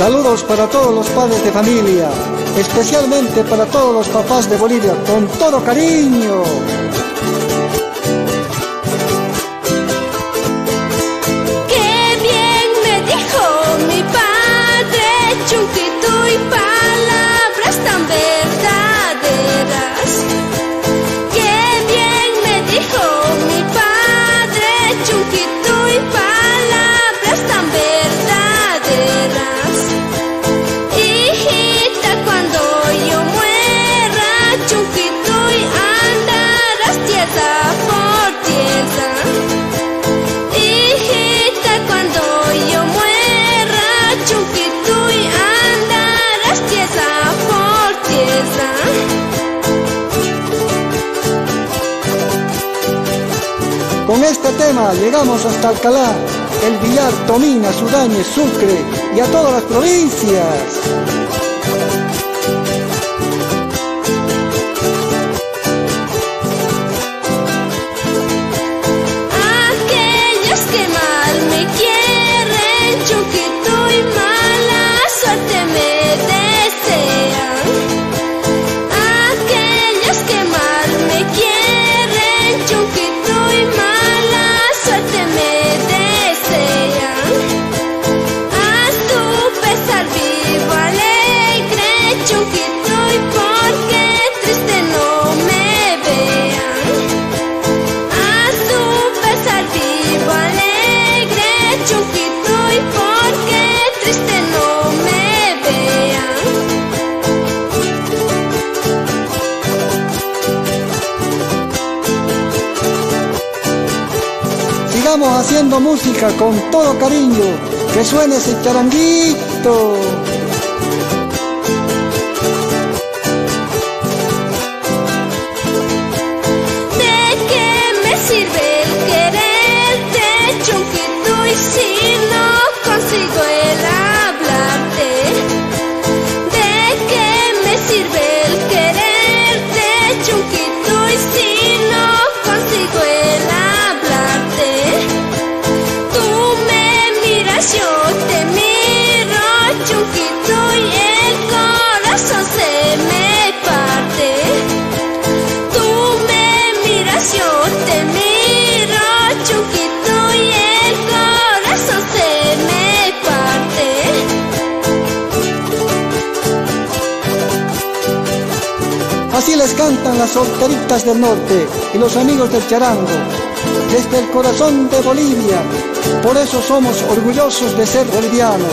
Saludos para todos los padres de familia, especialmente para todos los papás de Bolivia, con todo cariño. Qué bien me dijo mi padre, Chunquito, y palabras tan verdaderas. Qué bien me dijo mi padre, Chunquito, y palabras tan verdaderas. Hijita, cuando yo muera, Chunquito, y andarás tierra por tierra. Hijita, cuando yo muera, Chunquito, y andarás tierra por tierra. Con este tema llegamos hasta Alcalá, El Villar, Tomina, Sudañez, Sucre y a todas las provincias. Aquellos que mal me quieren, Chunquito, y mala suerte me desean. Aquellos que mal me quieren, Chunquito, y mala suerte me desean. A tu pesar vivo alegre, Chunquito, y porque triste no me vean. A su pesar vivo alegre, Chunquito, y porque triste no me vean. Sigamos haciendo música con todo cariño, que suene ese charanguito. ¿De qué me sirve el quererte, Chunquito, y si no consigo el hablarte? ¿De qué me sirve el quererte, Chunquito, y si no consigo el hablarte? Tú me miras, yo te miro, Chunquito, y el corazón se me parte. Tú me miras, yo te miro, Chunquito, y el corazón se me parte. Así les cantan las solteritas del norte y los amigos del charango, desde el corazón de Bolivia. Por eso somos orgullosos de ser bolivianos.